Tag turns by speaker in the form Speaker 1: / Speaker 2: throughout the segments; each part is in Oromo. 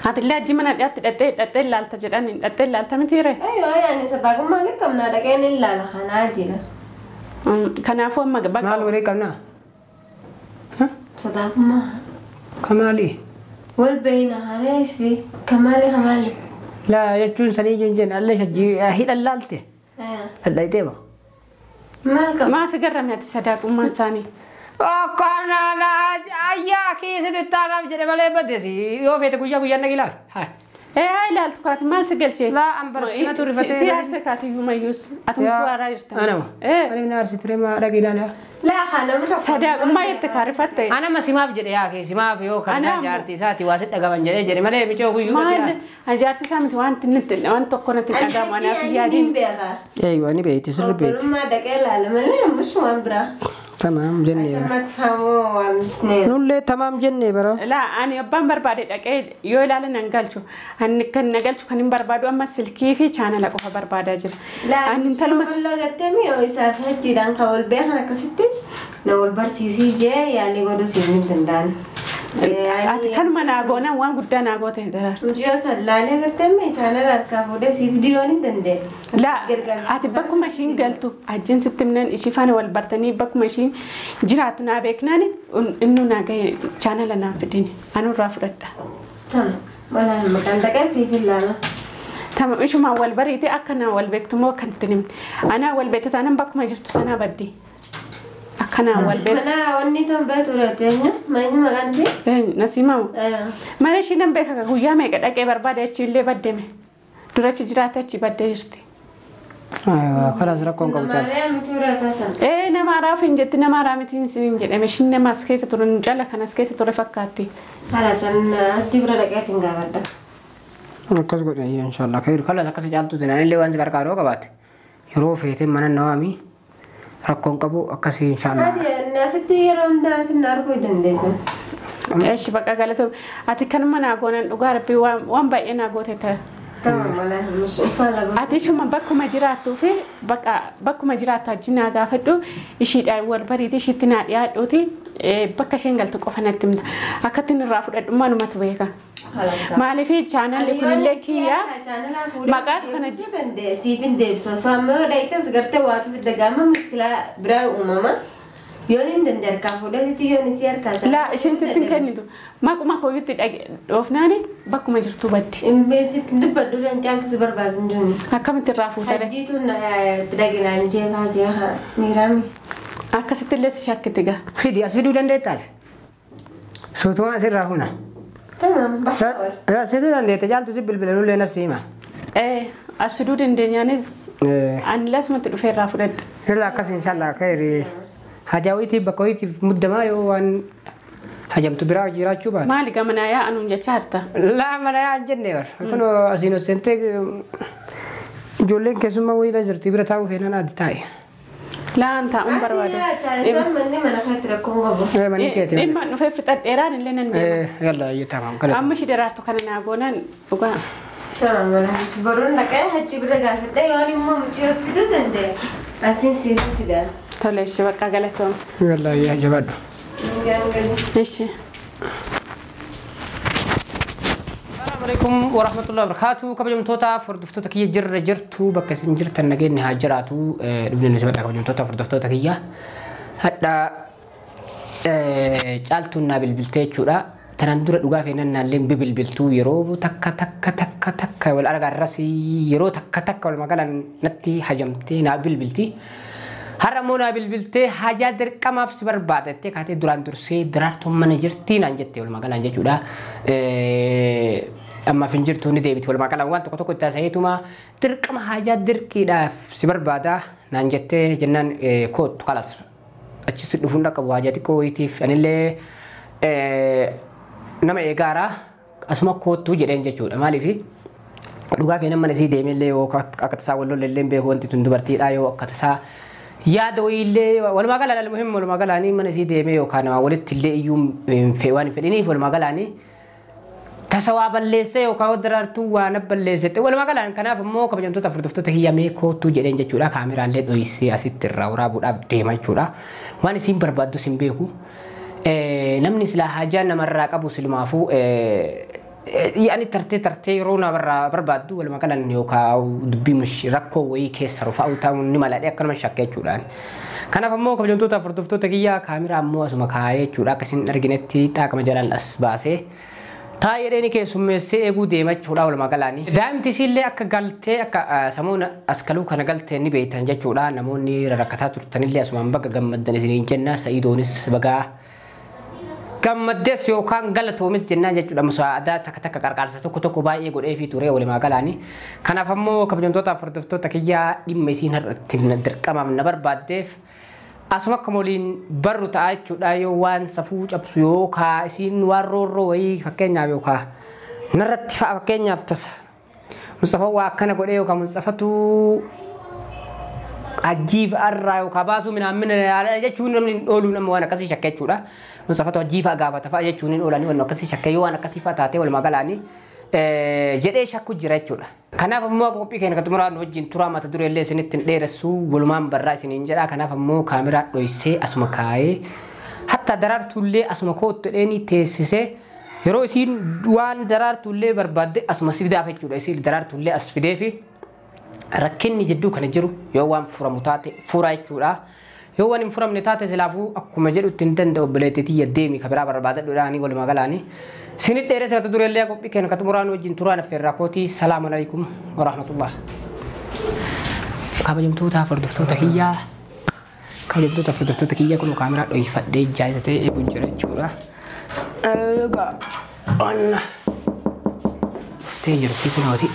Speaker 1: هات اللي أجي من أتل لا تجرني أتل لا تمتيره
Speaker 2: أيوة يعني صدقكم ما لكم نادقين إلا لخنادي له
Speaker 1: كان عفوا ما قبل
Speaker 3: ما الوري كنا ها
Speaker 2: صدقكم ما
Speaker 3: كمالي
Speaker 2: والبينها ليش في كمالي
Speaker 3: لا يجون سني جن الله شجي هيدا اللالته الله يتبع
Speaker 2: مالكم
Speaker 1: ما سقرم يا تصدق وما ثاني
Speaker 3: كنا لا أيا كيس تتعرف جد بالي بدسي يو في تقولي نقيلا هاي
Speaker 1: إيه لا تقولي ما سقلتي
Speaker 3: لا أمبرس ما تورفتي
Speaker 1: سيار سكاسي يوم يوس أتمنى أرى يرتاح
Speaker 3: أنا ما أنا من أرسل ترى ما نقيلا لا
Speaker 2: لا خانا متى
Speaker 1: صدق ما يتكارفت
Speaker 3: أنا ما سماه بجد يا كيس ما في يو كان جارتي ساتي واسد أجمع جد مالي بيجوا كوي
Speaker 1: ما أنا جارتي سامت وان تكون تنقدام أنا في يادين
Speaker 3: أيوة أنا بيتي سر بيت
Speaker 2: ما دقيلا لما لا مش وامبرا
Speaker 3: تمام جنة
Speaker 2: عشان ما تفهموا والاثنين
Speaker 3: نقول تمام جنة برا
Speaker 1: لا أنا أبان بربادة أكيد يولا لنا نقلشوا أن كان نقلشوا كان بربادو أما سلكي في channel أكو بربادة جل
Speaker 2: لا
Speaker 1: أن
Speaker 2: أنت لما قرتمي أو يسافر جيران قول بيها كستي نقول برسيسي جاي يعني قولوا سيرين تندان
Speaker 1: كان ما ناقونا وان قد ناقوته ده
Speaker 2: مجيو سلالة قرتمي channel أركابوده سي فيديو نتندي
Speaker 1: لا أتبقى ماشين قلتو أجن ستمنن إشي فاني والبرتني بق ماشين جراتنا بيكناني إنه ناقي channel أنا بديني أنا رافضة
Speaker 2: تمام ولا مكان تكاسي في اللعنة
Speaker 1: تمام إيش ما والبريتي أكنا والبيت مو كنتني أنا والبيت أنا بق ما جرت سنة بدي أكنا والبيت
Speaker 2: أنا وني توم بيت ولاتيني ما يني مكان سي
Speaker 1: نسيمه ما نشي نبيك كويا ما قد أكبر بربادة تشيل بدمه ترى جراتها تشي بديرتي
Speaker 3: خلاص ركون قبل
Speaker 1: إيه نما رافين جت نما رامتين سنين جت ماشين نما سكيسة ترون جالك أنا سكيسة ترى فكاتي
Speaker 2: خلاص أنا تبرا لقيت نقابل
Speaker 3: كذا قلنا إن شاء الله خير خلاص كذا جالتو دنا اللي وانز كار كارو كبات يروح في تيم من النوامي ركون قبو كذا إن شاء الله
Speaker 2: هذه الناس تيرون داس النار كوي دنديسن
Speaker 1: إيش بقى قالته أتكلم من أقولن أقارب وان بينا قوته
Speaker 2: تمام ولا مش إن شاء الله
Speaker 1: أتيشو ما بكو مجراتو في بكو مجراتو جنا قافتو يشيد أول بريد يشيد تناد يا أوتي بكشين قلت كوفنا تمدا أكتن الرافد ما نمت بيكا ما لي في channel يكون لك يا ما قاد خنا
Speaker 2: دندي سيبين ديبسو سامو دايتا سقرت واتو سدقامة مشكلة برا أماما يونين دندر كافوده تيوني سير كذا
Speaker 1: لا شيء ستين كنيدو ما كو يتد أوفناني بكو مجرتو بدي
Speaker 2: إن بين ستين دب بدورن جالس سوبر بعدين جوني
Speaker 1: هكمل ترافو ترى
Speaker 2: هجيتو تلاقينا نجيب هاجيها نيرامي
Speaker 1: أكست اللي شاك تجا
Speaker 3: فيديو أسفيدو دندي تال صوتوا أسير راهونا
Speaker 2: تمام بحاول
Speaker 3: لا أسفيدو دندي تجال تجيب بالبلون لنا سيما
Speaker 1: إيه أسفيدو دندي يعني أنا لازم تروح رافو دد
Speaker 3: لا كاس إن شاء الله خير هجاويتي بكويتي مدة ما يوان هجمت برا جيرات شو بعد
Speaker 1: ما لقى منايا أنا مجتشارته
Speaker 3: لا منايا جنير كانوا أزينو سنتي جولين كسمة ويلا زرتي برا تاو هنا نادي تاي
Speaker 1: لا أنت أمبر وادا
Speaker 2: إما مني من خاطر أكون قبل
Speaker 3: مني كده
Speaker 1: إما نفهم في الإيران اللي نندي
Speaker 3: يلا يتمام كله
Speaker 1: أما شيء درارتو كنا نعقونا وقا
Speaker 2: تمام ولا مش برون لك هتجيب لك عفته يعني ما مجيوس في دندي أسين سير كده
Speaker 1: توليش بقى قالتهم
Speaker 3: يلا يا جباد
Speaker 1: إيش
Speaker 3: السلام عليكم ورحمة الله وبركاته كبجم توتا فردفتو تكية جرتو بكس جرت النجين نهاجراتو نبدأ نسبة كبجم توتا فردفتو تكية هذا جالتو نابل بلتيجو لا تنندر دوغافينا نالين ببلبلتو يرو تكا والأرجع الراسي يرو تكا والمقالة نتي حجمتي نابل بلتي هرمونا بالبلتي حاجات دركم في سبر بعد تكاتي دوران درسي درارتهم منجرتين أنجتي والمقالة أنجتو لا أما فنجرتو نديبت والمقالة وان تكتو تاسيتوما دركم حاجات دركي لا في سبر بعد نانجتي جنان كود خلاص أشيس دفونا كبواجاتي كويتيف يعني اللي nama eegara asuma kootu jedheen jechuudha maaliif dhugaa fi nama nasii deemee illee yoo akka tasaa wal lolle illee beeku wanti tun dubartiidha yoo akka tasaa yaada illee walumaa galaan muhiim walumaa galaanii mana nasii deemee yookaan nama walitti illee iyyuu waan fedhiniif walumaa galaanii tasawaa balleessee yookaan daraartuu waan balleessite walumaa galaan kanaaf immoo kabajamtoota furdiftoota hiyyamee kootu jedheen jechuudha kaameraallee dho'isee asitti irraa waraabuudhaaf deema jechuudha waan isiin barbaaddu sin beeku namni silaa hajaan namarraa qabu silmaafu يعني ترتي رونا بربادو ولا ما كان يوكا دبي مش ركو وي كسر فاو تاون نمالا ديك كان مشاكه جودان كان فمو كبجنتو تفرتفتو تكيا كاميرا مو اسما كاي جودا كسين ارجنتي تا كما جلال اسباسه تايريني كسمسه ايغو ديما جودا ولا ما كلاني دام تسيله اك غلتي اك سمونا اسكلو كان غلتي ني بيتان جودا نموني ركتا ترتنيله اسما بقى غمدن سين جنا سيدونس بقى كمدس يوكان غلطو مس جنا جچودا مساعدات تك قرقارسه توكو باي غودي في توري ولا ما غلاني كان فمو كبجنتو تفرتفتو تكيا ديمسين هرتين درقمام نبر بادف اسمك مولين برو تاچودا يو وان سفو چبسو يوكا سين وارورو وي فكينيا يوكا نرت فكينيا بتس مصطفى واكن غودي يوكا مصطفى عجيب الرايو كباسو من على جچون من دولو نم وانا كسي شكيچودا مصطفى عجيب غابا تفا جچون اولاني وانا كسي شكيو وانا كسي فاتاتي ولا مغلاني جدي شكو جراچودا كنا فمو كوبي كين كتمرا نوجين تورا ما تدور اللي سنتين ديرسو ولمان برا سنينجرا كنا فمو كاميرا دويسي اسمكاي حتى درارتو لي اسمكوت ديني تيسسه يرو سين وان درارتو لي برباد اسمسيدا فچودا سي درارتو لي اسفيديفي ركني جدو كان جرو يوان فرموتاتي فرايچودا يوان فرمنتاتي سلافو اكما جدو تندن دو بليتي يديمي خبره برباد دوراني ولا مغلاني سنت ديرس تدور اللي كوبي كان كتمران وجين توران في الراكوتي السلام عليكم ورحمه الله كابجم توتا فردفتو تكيا كابجم توتا فردفتو تكيا كل كاميرا دو يفدي جايزته اي بنجرچودا اغا انا فتيجر في كنوتي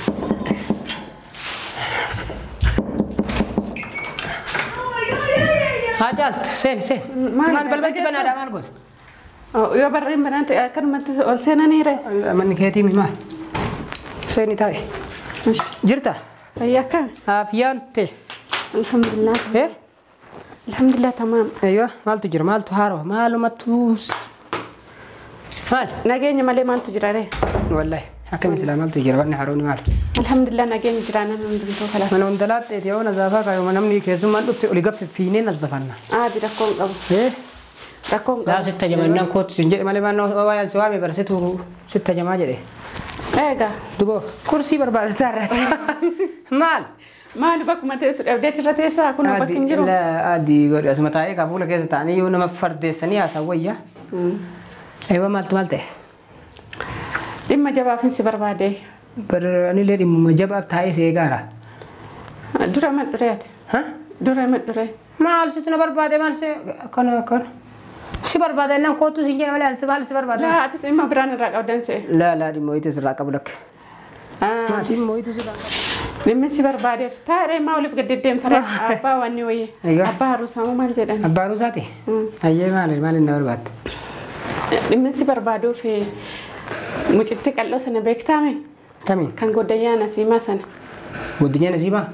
Speaker 3: هاجالت سين مان بلبلتي بنادا مان قول
Speaker 1: يا برين بنات كان ما تقول سنه نيره
Speaker 3: من كيتي ما سيني تاي جرتا
Speaker 1: اياك
Speaker 3: عافيانتي
Speaker 1: الحمد لله
Speaker 3: ايه
Speaker 1: الحمد لله تمام
Speaker 3: ايوه مال تجر مال تهارو مال متوس مال
Speaker 1: ناجيني مالي مال تجراره
Speaker 3: والله حكم سلام مال تجر بني هاروني مال
Speaker 1: الحمد لله ناجيني جرانا من دلتو خلاص
Speaker 3: من وندلات يو نزافا كايو منمني كيسو ما دبت اولي غف فينين نزفنا
Speaker 1: دي ركون قبو
Speaker 3: ايه
Speaker 1: ركون
Speaker 3: لا ستة جمعنا كوت سنجد مالي ما نو وايا سوامي برستو ستة جماعة جدي
Speaker 1: ايغا
Speaker 3: دبو كرسي برباد تارت مال
Speaker 1: بك ما تسو ابديش رتيسا كنا بكنجرو
Speaker 3: لا عادي غير اسمتاي كابولا كيس تاني يو نما فردسني اسويا ايوه مالته
Speaker 1: لما جبا فين سبرباده
Speaker 3: بر اني لدي مجباب تاي سيغارا
Speaker 1: دورا ما دريت
Speaker 3: ها
Speaker 1: دورا ما دري
Speaker 3: مال ستنا برباده مال سي كن سبرباده نان كوتو سينجي ولا سبرباده
Speaker 1: لا تسمع بران راق ودنسه
Speaker 3: لا دي مويتس راق بلك ما دي مويتس راق
Speaker 1: لما سبرباده تاري ما ولف قددم ترى ابا واني وي ابا روسامو مال جدان
Speaker 3: ابا روساتي ايي مال نوربات
Speaker 1: لما سبربادو في مجتك قالو سنه بيكتامي
Speaker 3: تمام
Speaker 1: كان غوديا نسيما سنه
Speaker 3: غوديا نسيما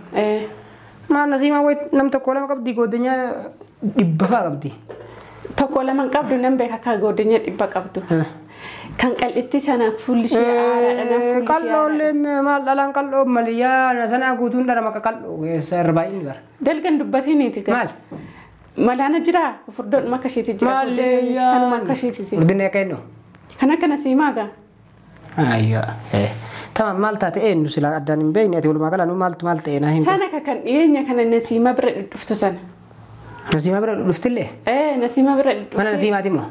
Speaker 3: ما نسيما وي نمت كولا قبدي غوديا دبفا قبدي
Speaker 1: تقول من قبل نمبر كا غوديا دبا قبدو كان قلتي سنه فول شي انا فول شي
Speaker 3: قالو لم مال دلان قالو مليا سنه غوتون درما قالو سرباين بر
Speaker 1: دلكن دبتي نيتي
Speaker 3: مال
Speaker 1: مالانا جرا فردون ما كشيتي جرا مال ما كشيتي
Speaker 3: فردون كاينو
Speaker 1: كان سيماغا
Speaker 3: ايوه تمام مالتاتي انو سلا ادان بيني تقول ما قال انو مالتي انا هين
Speaker 1: سنه كان ينيا كان نسيما بر دفتو سنه
Speaker 3: نسيما بر دفتله
Speaker 1: نسيما بر
Speaker 3: من نسيما تيمو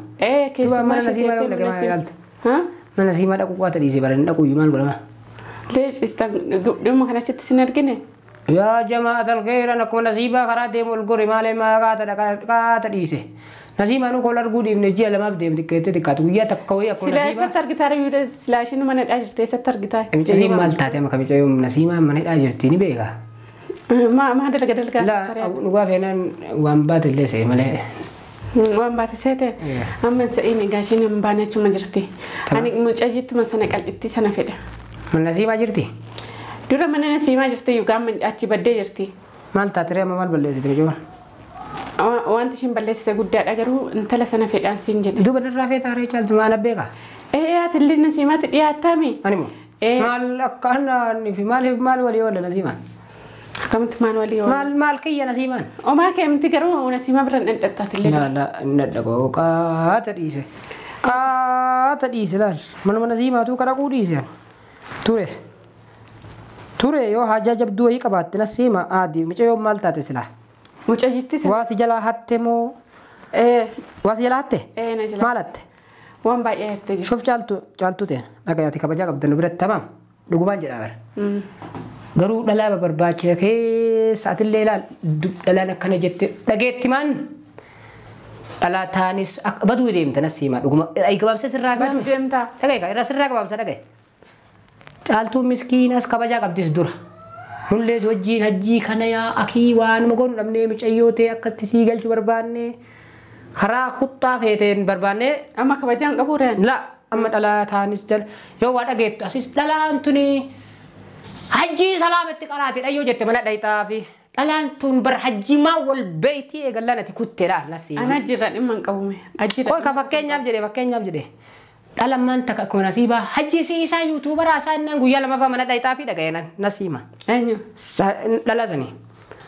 Speaker 1: كيسو
Speaker 3: ما نسيما ولا كما قالت
Speaker 1: ها
Speaker 3: من نسيما دقو قاتل دي بر دقو يمان غلما
Speaker 1: ليش استن دم كان شت سنرجنه
Speaker 3: يا جماعه الخير انا كون نسيبا خرا ديم الغري مالي ما قاتل ديسه نسيما نو كولر غودي نجي لما بدي دكته دكاتو يا تكوي اكو نسيما
Speaker 1: سلا سترغتاري ويد سلاشين من اجرتي سترغتاي
Speaker 3: نسيما مالتاتي ما كميچو نسيما من اجرتي ني بيغا
Speaker 1: ما دلغ
Speaker 3: لا نغا فينا وان بات لسه مله
Speaker 1: وان بات سيته اما سئيني غاشين مبانچو مجرتي اني مجاجيت مسنه قلدتي سنه فده
Speaker 3: من نسيما جرتي
Speaker 1: دورا من نسيما جرتي يوغام اچي بده جرتي
Speaker 3: مالتاتري ما مال بلسه تمجو
Speaker 1: وانت شين بلسه غدا دغرو انت لسنه فدان سينجد
Speaker 3: دوبا درافه تاري چالت ما نبيغا
Speaker 1: تلي نسيمات دياتامي
Speaker 3: انيمو مال كان في مال ولي ولا نسيما
Speaker 1: كمت مال ولي
Speaker 3: مال كي نسيما
Speaker 1: وما كم تقرو ونسيما برن انت تلي
Speaker 3: لا ندقو قات ديسه Qaata dhiise laal. Mana siimaatu qaraquu dhiise. Ture yoo hajaa jabduu wayii qabaatte nas siima aadii mica yoo maal taate silaa.
Speaker 1: Mucaa jirti sana.
Speaker 3: Waa si jalaa hatte moo? Waa si jalaa hatte?
Speaker 1: Na jira.
Speaker 3: Maal hatte?
Speaker 1: Waan baay'ee hattee jirti.
Speaker 3: Shuf caaltu ta'e dhagayaati kabajaa qabdan biratti tamam dhugumaan jedhaa bara. Garuu dhalaa barbaacha keessa atillee ilaal dhalaan akkana jette dhageetti maan dhalaa taanis baduu deemta nas siima dhuguma gabaabsa sirraa
Speaker 1: Baduu deemta.
Speaker 3: dhagaye irraa sirraa gabaabsa dhagaye. Caaltuu miskiinas kabajaa qabdis dura. Nullees wajjiin hajjii kana yaa akii waanuma goonu dhabnee micayyoo ta'e akkatti sii galchuu barbaanne karaa kuttaa feeteen barbaanne.
Speaker 1: Amma kabajaan qabu reen.
Speaker 3: La amma dhalaa taanis jala yoo waa dhageettu asis dhalaan tuni hajjii salaamatti qaraatedha yoo jette mana dhayitaa fi dhalaan tun bar hajjii maa wal beeyti eegallaan ati kutteedha nasi.
Speaker 1: Ana jirra dhimma hin qabume. Ajjira.
Speaker 3: Qoy ka fakkeenyaaf jedhee dhalaan maanta akkuma nasiibaa hajjii si isaa yuutuubaraa isaa innaan guyyaa lamaffaa mana dhayitaa fi dhagayenan nasiima.
Speaker 1: Eenyu.
Speaker 3: Dhalaa sanii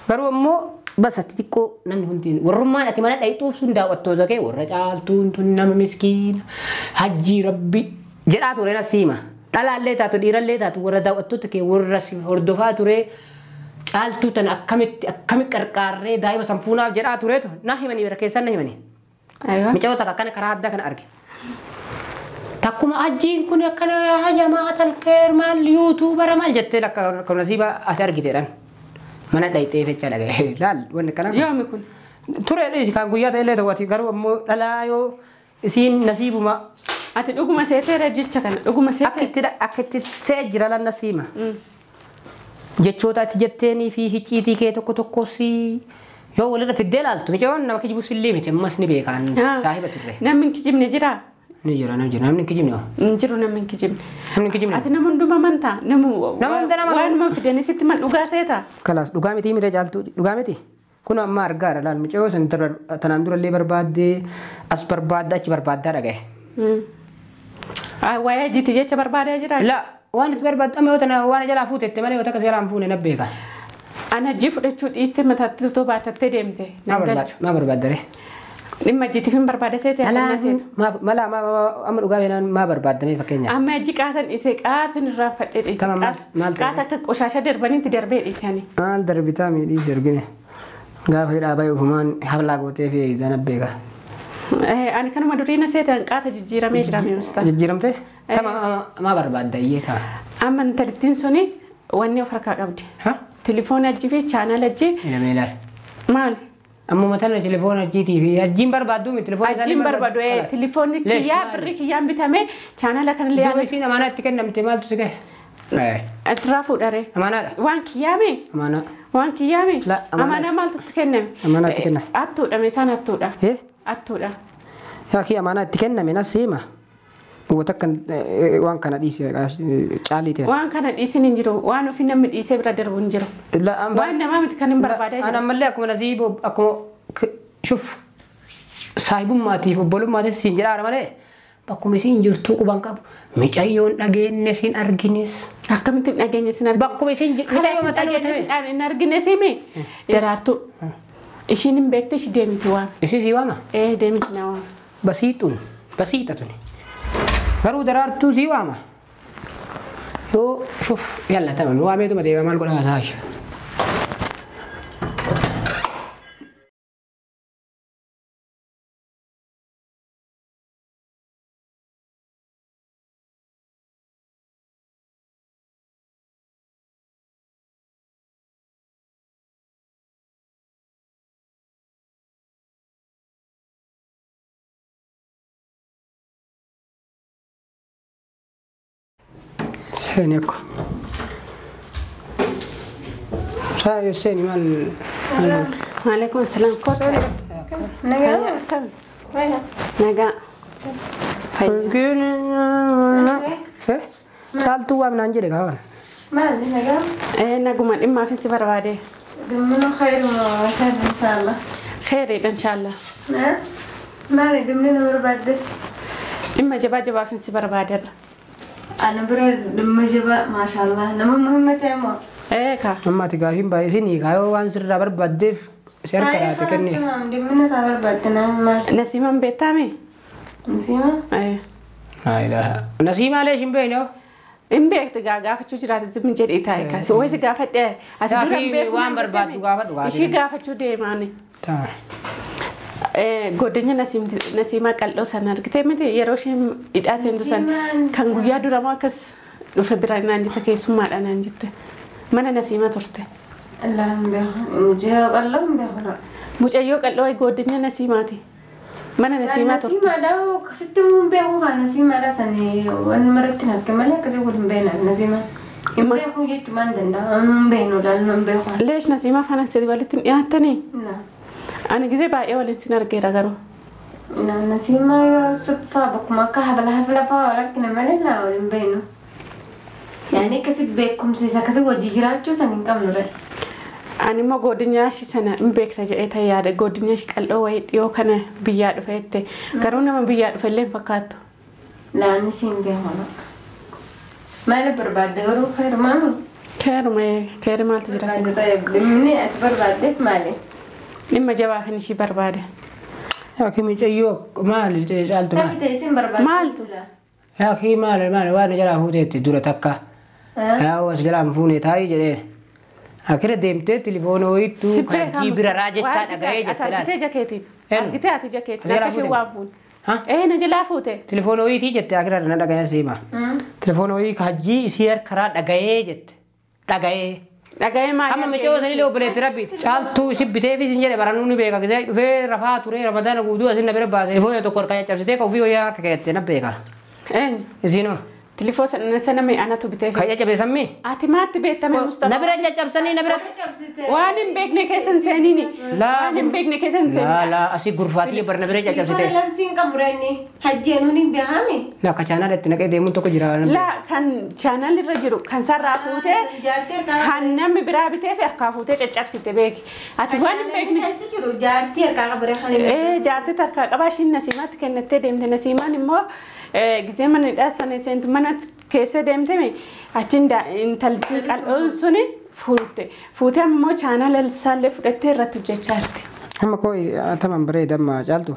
Speaker 3: garuu ammoo basatti xiqqoo namni hundi warrummaan ati mana dhayituuf sun daawwattoota kee warra caaltuun tun nama miskiina hajjii rabbi jedhaa ture nasiima. Dhalaallee taatu dhiirallee taatu warra daawwattoota kee warra hordofaa ture caaltuu tan akkamitti qarqaarree daa'ima sanfuunaaf jedhaa tureetu na himanii bira keessan na himanii. Micoota akkana karaa addaa kana arge. Takkuma hajjiin kun akkana hajamaa talkeer maal yuutuubara maal jettee akka nasiiba ati argiteedhaan mana dhayitee fechaa dhagaye laal wanni kana.
Speaker 1: Yoomi kun.
Speaker 3: Tureedha kan guyyaa ta'ellee ta'uuti garuu ammoo dhalaa yoo isiin nasiibuma.
Speaker 1: Ati dhuguma seeteera jecha kana dhuguma seetee.
Speaker 3: Akka itti see jira lan nasiima. Jechoota ati jetteenii fi hicciitii kee tokkos yoo walirra fiddee laaltu micoon nama kijibu sillee miti ammas ni beekaan saahiba turre.
Speaker 1: Namni hin kijibne jiraa?
Speaker 3: Ni jira namni hin kijibne hoo?
Speaker 1: Hin jiru namni hin kijibne.
Speaker 3: Namni hin kijibne.
Speaker 1: Ati nama hunduma amantaa waanuma fidanii sitti man dhugaa seeta.
Speaker 3: Kalaas dhugaa miti mire caaltuu dhugaa miti. Kun amma argaadha laal micoo san tanaan durallee barbaaddee as barbaadda achi barbaaddaa dhagaye.
Speaker 1: Waa'ee ajjiitii jecha barbaadaa jiraa?
Speaker 3: La waan itti barbaaddu amma yoo tana waan jalaa fuutette malee yoo takka seeraan fuune na beeka.
Speaker 1: Ana ajjii fudhachuu dhiiste mataatti totoo baatattee deemte.
Speaker 3: Maa barbaaddare?
Speaker 1: Dhimma ajjiitiif hin barbaada seete akkana seetu.
Speaker 3: Mala amma dhugaa beenaan maa barbaaddamee fakkeenya.
Speaker 1: Amma ajji qaatan dhiise qaatan irraa fadhee dhiise. Qaata akka qoshaasha darbanitti darbee dhiisanii.
Speaker 3: Maal darbitaa miidhiis ergine gaafa hidhaa bayuu humaan hablaa gootee fi eegdana beeka.
Speaker 1: Ani kanuma duriina seetan qaata jijjiiramee jira mi'uustan.
Speaker 3: Jijjiiramtee? Tama maa barbaadda iyyee ta'a.
Speaker 1: Amma intalittiin suni wanni of harkaa qabdi. Tilifoon ajjii fi chaanal ajjii.
Speaker 3: Ilamee ilaali.
Speaker 1: Maali?
Speaker 3: Amma tana tilifoon ajjiitii fi ajjiin barbaaddu mi tilifoon isaanii
Speaker 1: barbaaddu. Ajjiin barbaaddu tilifoonni kiyyaa birri kiyyaan bitame chaanala kanallee
Speaker 3: yaadu. Duubisiin amaanaa itti kennamte maaltu si gahe?
Speaker 1: Irraa fuudhare.
Speaker 3: Amaanaadha.
Speaker 1: Waan kiyyaame?
Speaker 3: Amaanaa.
Speaker 1: Waan kiyyaame? Amaanaa maaltu itti kenname?
Speaker 3: Amaanaa itti kenname.
Speaker 1: Attuudha meeshaan attuudha. Attuudha.
Speaker 3: Yaa kii amaanaa itti kenname na siima. Wata kan waan kana dhiisee caalii ta'e.
Speaker 1: Waan kana dhiisin hin jiru. Waan ofii namni dhiisee bira darbu hin jiru. Waan namaa miti kan hin barbaadaa jiru.
Speaker 3: Ana mallee akkuma nasiibu akkuma shuf saahibummaatiif obbolummaatiif siin jedhaara malee bakkuma isiin jirtuu quban qabu. Micayyoon dhageenye siin argines.
Speaker 1: Akkamitti dhageenye siin argines? Bakkuma isiin micayyoon dhageenye siin argines himi. Daraartuu. Ishiin hin beekte ishii deemiti waan.
Speaker 3: Ishii sii waama?
Speaker 1: Deemiti na waan.
Speaker 3: Basiixa tuni. Garuu daraartuu sii waama. Yoo shuf yalla tamam waameetuma deema maal godhaa saayi. Seni aku. Saya seni mal.
Speaker 1: Waalaikumsalam. Kau tu naga. Naga.
Speaker 3: Gini. Sal tu am nanti deh kawan.
Speaker 2: Mal naga.
Speaker 1: Naguma imma fi barbaade.
Speaker 2: Dumno khair wa wasar inshallah.
Speaker 1: Khair inshallah.
Speaker 2: Mal dumno barbaade.
Speaker 1: Imma jaba fi barbaade.
Speaker 2: Ana bira dumma jaba mashallah nama Muhammad emo.
Speaker 1: Ka.
Speaker 3: Amma tiga him bayi sini kayo wan sirra barbaade share karaate kenni.
Speaker 2: Dumno barbaade na mas.
Speaker 1: Nasiman betame.
Speaker 2: Nasiima?
Speaker 3: لا إله نسيمة ليش مبينه؟
Speaker 1: إن بيك تجافة شو جرات زمن جدي تايكا سوى إذا جافة ده
Speaker 3: أتدرى وان برباد جافة
Speaker 1: إشي جافة شو ده ماني
Speaker 3: تمام
Speaker 1: godenya nasima kallo sanar kite mete yeroshim idasen dusan kan guya durama kas do february nan jita ke suma danan jitte mana nasima torte
Speaker 2: Allahum be muje Allahum be hora
Speaker 1: mucayyo kallo ay godenya nasimati mana nasima torte
Speaker 2: Nasima daw kasittum be ho nasima da sane wan maratina kamala kasi wudum be na nasima imbe ko yitu mandanda be no dal no be ho
Speaker 1: lesh nasima fana sedi walitin yaatani
Speaker 2: na
Speaker 1: أنا جزء بقى أول إنسان أرجع رجعوا.
Speaker 2: نسيما يا صدفة بكم كهبلة هفلة لكن ما لنا ولا بينه. يعني كسب بكم سيسا كسب وجيرات شو سنين كم نور.
Speaker 1: أنا ما قدني عشي سنة مبيك رجعت هي هذا قدني عشي كله وايد يو كنا بيار فايته. كرونا ما بيار فلين فكاتو.
Speaker 2: لا نسيم بيهونا. ما له برباد دعورو خير مامو.
Speaker 1: خير ما تجراسين.
Speaker 2: طيب مني أتبر بعدك مالي.
Speaker 1: لما جواه نشي بربادة.
Speaker 3: يا أخي من جيوك مال جالت
Speaker 2: تبي تيسين برباد.
Speaker 1: مالتو.
Speaker 3: يا أخي مال وانا جرا هو تيت دورة تكا. يا هو سجلا مفوني تاي جري. أخيرا ديمت تليفون ويتو كان جبر راجع كان أجاي جتلا.
Speaker 1: أتى جاكيتي. أتى جاكيتي.
Speaker 3: جرا
Speaker 1: نكشي وابون.
Speaker 3: ها؟
Speaker 1: إيه نجلا فوته.
Speaker 3: تليفون ويتي جت أخيرا ندا جاي سيما. تليفون ويك حجي سير كرات أجاي جت. أجاي.
Speaker 1: Agay ma.
Speaker 3: Amma mechoo sani loo bule terapi. Caaltu si bitee fi sinjere baranuni beeka gizee dhufee rafaa ture ramadana guutuu asin na bira baase. Telefoon tokko harkaa cabsitee ka ofii wayyaa akka keettee na beeka. Isinoo.
Speaker 1: Telefoon sana mee anatu bitee.
Speaker 3: Kayya cabee sammii.
Speaker 1: Ati maatti beektame Mustafa.
Speaker 3: Na bira caccabsanii na bira.
Speaker 1: Waan hin beekne keessan seenini. Waan hin beekne keessan seenini.
Speaker 3: Laa asii gurfaatii bar na bira caccabsitee.
Speaker 2: Ilfaan labsiin qaburanni hajjeen hundi behame.
Speaker 3: Laa ka chaanaa dhatti naqee deemuun tokko jira.
Speaker 1: Laa kan chaanal irra jiru kan sarraa fuutee kan namni biraa bitee fi harkaa fuutee caccabsite beeki. Ati waan hin beekne.
Speaker 2: Keessi jiru jaartii harkaa qaburee kan hin
Speaker 1: jaartii harkaa qabaa ishiin nasiimaatti kennattee deemte nasiimaan immoo gizee mana dhaasane seentu mana keessa deemteme achiin intalli qal'oon suni fuutee ammoo chaanal isaallee fudhattee irratti hojjechaa jirti.
Speaker 3: Amma koo ataman bareeda amma caaltu.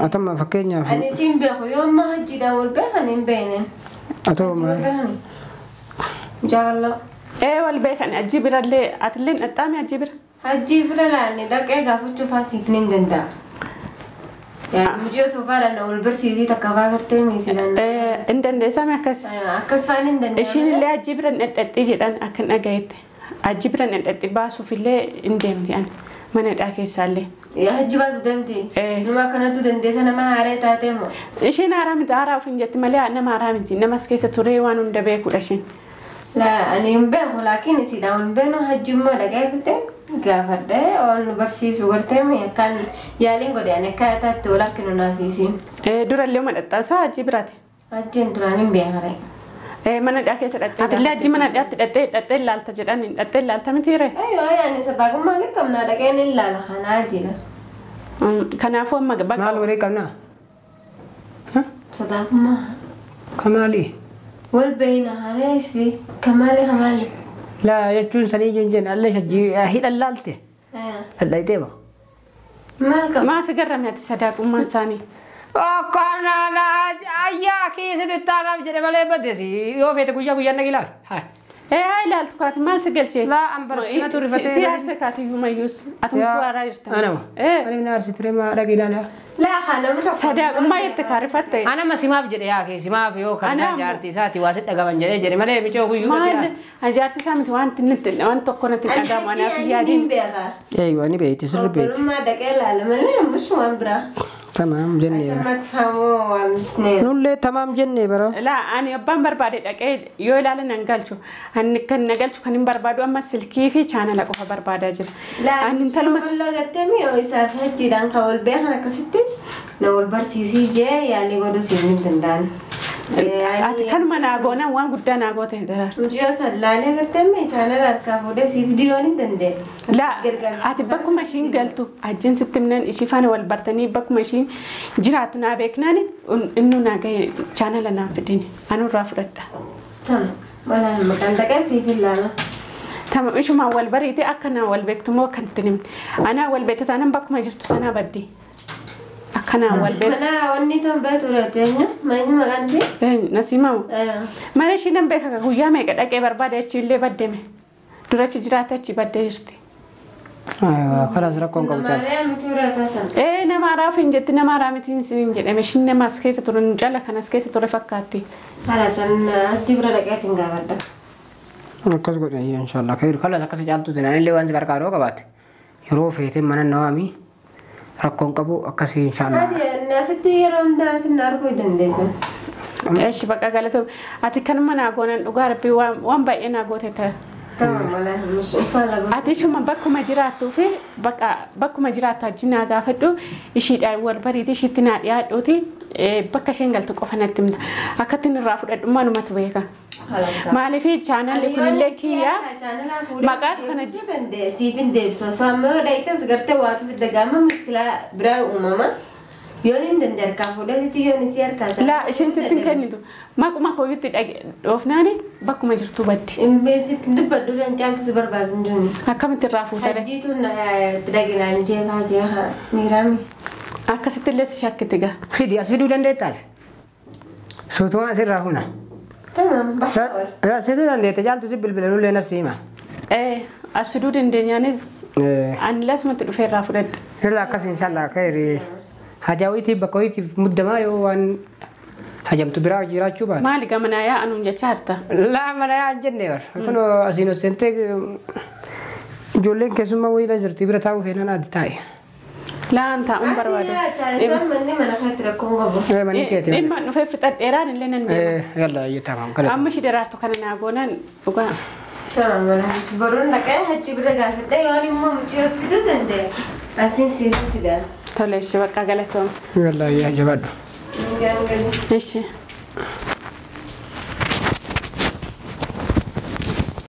Speaker 3: Atama fakkeenyaaf.
Speaker 2: Ani siin beeku yoo amma hajjiidhaan wal beekan hin beekne.
Speaker 3: Atoo maal.
Speaker 2: Jaalala.
Speaker 1: Wal beekan ajji birallee atillee dhaxxaame ajji bira.
Speaker 2: Hajji bira laanne dhaqee gaafachuuf asiifni hin danda'a. Mujjii osoo faadhaan wal barsiisii takka faa gartee miisiidhaan.
Speaker 1: Hin dandeessame akkas.
Speaker 2: Akkas faan hin dandeessame.
Speaker 1: Ishiin illee ajji bira dhadhaxxii jedhan akka dhagayetti. Ajji bira dhadhaxxii baasuuf illee hin deemti ani manadhaa keessaallee.
Speaker 2: Hajji baasu deemti. Nama kanatu dandeessa nama haaree taatee moo.
Speaker 1: Ishiin haaraa miti haaraa ofiin jetti malee nama haaraa miti namas keessa turee waan hunda beekudha ishiin.
Speaker 2: Laa ani hin beeku laakiin isiidhaan hin beeknu hajji immoo dhagayetti. Gaafadhee waan nu barsiisu gartee kan yaaliin godhan akkaataatti wal harkinu naafisiin.
Speaker 1: Durallee madhaxxaasaa ajji biraati.
Speaker 2: Ajjiin duraan hin beekare.
Speaker 1: Manadhaa keessa dhattee. Atillee ajji manadhaatti dhattee ilaalta jedhan dhattee ilaalta mitiire.
Speaker 2: Ani sabaaqummaa liqqamnaa dhaqeen ilaala kanaa jira.
Speaker 1: Kanaafuu amma bakka.
Speaker 3: Maal walii qabnaa?
Speaker 2: Sabaaqummaa.
Speaker 3: Kamaalii.
Speaker 2: Wal beeyna hareesh fi kamaalii hamaali.
Speaker 3: لا يجون سنيجون جن الله شجي هيدا اللالته الله يتبع
Speaker 1: ما سقرم يا تصدق وما ثاني
Speaker 3: كنا لا أيا كيس تتعرف جري ماله بدسي يو فيت كوجا كوجا نقيلا هاي
Speaker 1: هاي لا تقات ما سقلتي
Speaker 3: لا أمبر سينا تورفتي
Speaker 1: سيار سكاسي يوم يوس أتمنى أرى يرتاح
Speaker 3: أنا أنا نار ستري ما نقيلا
Speaker 2: لا خانم
Speaker 1: صدق ما يتكارفته
Speaker 3: أنا ما سماف جري يا كي سماف يو كان جارتي ساتي واسط أجمع جري ماله بيجوا كوجا
Speaker 1: ما جارتي سامت وان تنت وان تكون تنتقام أنا في يادين
Speaker 3: أيوة أنا بيتي سر بيت
Speaker 2: ما دكلا لما لا مش وان برا
Speaker 3: تمام جنة
Speaker 2: عشان ما تفهموا والاثنين
Speaker 3: نقول تمام جنة برا
Speaker 1: لا أنا أبان بربادة أكيد يولا لنا نقلشوا أن كان نقلشوا كان بربادو أما سلكي في channel أكو بربادة جل
Speaker 2: لا أنا تلما والله قرتمي أو يسافر هجي دان قول بيها كستي لو البرسيسي جاي يعني قدو سيرين تندان
Speaker 1: كان ما ناقونا وان قد ناقوته درار
Speaker 2: مجيو سلالة قرتمي channel أركابوده سي فيديو نتندي
Speaker 1: لا أتبقى ماشين قلتو أجن ستمنن إشي فانا والبرتني بقى ماشين جراتنا بيكناني إنه ناقي channel أنا بديني أنا رافرد
Speaker 2: تمام ولا مكان تكاسي في اللعنة
Speaker 1: تمام إيشو ما والبريتي أكنا والبيكتو مو كنت نمت أنا والبيت أنا بقى ما جرت سنة بدي Kanaan wal beeku.
Speaker 2: Mana wanni ton beetu reeteenyu meenyu maqaan isii?
Speaker 1: Nasiimamu. Mana ishii nan beeka guyyaa meeqa dhaqee barbaade achi illee baddeme. Durachi jiraate achi baddee jirti.
Speaker 3: Kanas rakkoon qabu caalti.
Speaker 2: Maariyaa mituu raasasan.
Speaker 1: Nama araaf hin jetti nama araamitiin siin jedhame ishiin nama as keessa ture jala kan as keessa ture fakkaatti.
Speaker 2: Halasan achi bira dhaqeetiin gaafadha.
Speaker 3: Akkas godhe inshallah khayr kalas akkas caaltu dinaan illee waan si gargaaroo qabaate. Yeroo feetee mana nawaami rakkoon qabu akkas inshallah.
Speaker 2: Ati asitti yeroo hundaa sin arguu dandeessa.
Speaker 1: Eeshi baqa galatu ati kanuma naa goonan dhugaa rabbii waan baay'ee naa goote ta'a. Ati shuma bakkuma jiraattuu fi bakkuma jiraattu achi naa gaafadhu ishiidhaan wal bariiti ishiitti naa dhiyaadhuuti bakka isheen galtu qofa natti himta. Akkatti irraa fudhadhummaa numatu beeka. Maaliif chaanalli kunillee kiyyaa maqaa kana
Speaker 2: siifin deebisoo saammoo dhayitas gartee waatu si dagaama muskilaa biraa uumama. Yoon hin dandarkaa fuudhatitti yoon isii harkaa jira.
Speaker 1: Laa isheen sitti hin kennitu. Maquma kooyyutti dhoofnaani bakkuma jirtu baddi.
Speaker 2: Sitti dubbadhu dan caaltu si barbaadu jooni.
Speaker 1: Akkamitti irraa fuutare?
Speaker 2: Hajjiituun dhaginaan jeefaa jeeha miiraami.
Speaker 1: Akkasitti illee si shakkiti gaa.
Speaker 3: Fidi as fiduu dandeettaal. Suutuma asirraa huna.
Speaker 2: Tamam baay'ee.
Speaker 3: Siduu dandeette caaltu si bilbilanullee nas hima.
Speaker 1: As fiduu dandeenyaanis ani lasumatti dhufee irraa fudhadha.
Speaker 3: Irraa akkas inshallah khayri. Hajaawiti bakka ho'iitiif muddamaa yoo waan hajamtu biraa jiraachuu baate.
Speaker 1: Maali gamanaa yaa'anuun jecha harta?
Speaker 3: Laa mana yaa'an jennee bar. Kun asiin osentee ijoolleen keessummaa wayiidha jirti bira taa'uu feenan addi taa'e.
Speaker 1: Laan taa'uun barbaada.
Speaker 2: Manni mana keetti rakkoon qabu.
Speaker 3: Manni keetti.
Speaker 1: Dhimma dhufee fixadheeraan illee nan deema.
Speaker 3: Yalla iyyatamaan galata.
Speaker 1: Amma ishii daraartu kana naa goonan dhugaa.
Speaker 2: Tamam mana boruun dhaqee hachi bira gaafadhe yoon immoo mucii as fiduu danda'e. Asiin siif fidaan.
Speaker 1: Tole ishee bakka galatoom.
Speaker 3: Yalla iyyaa jabaadhu.
Speaker 2: Gaangani.
Speaker 1: Ishee.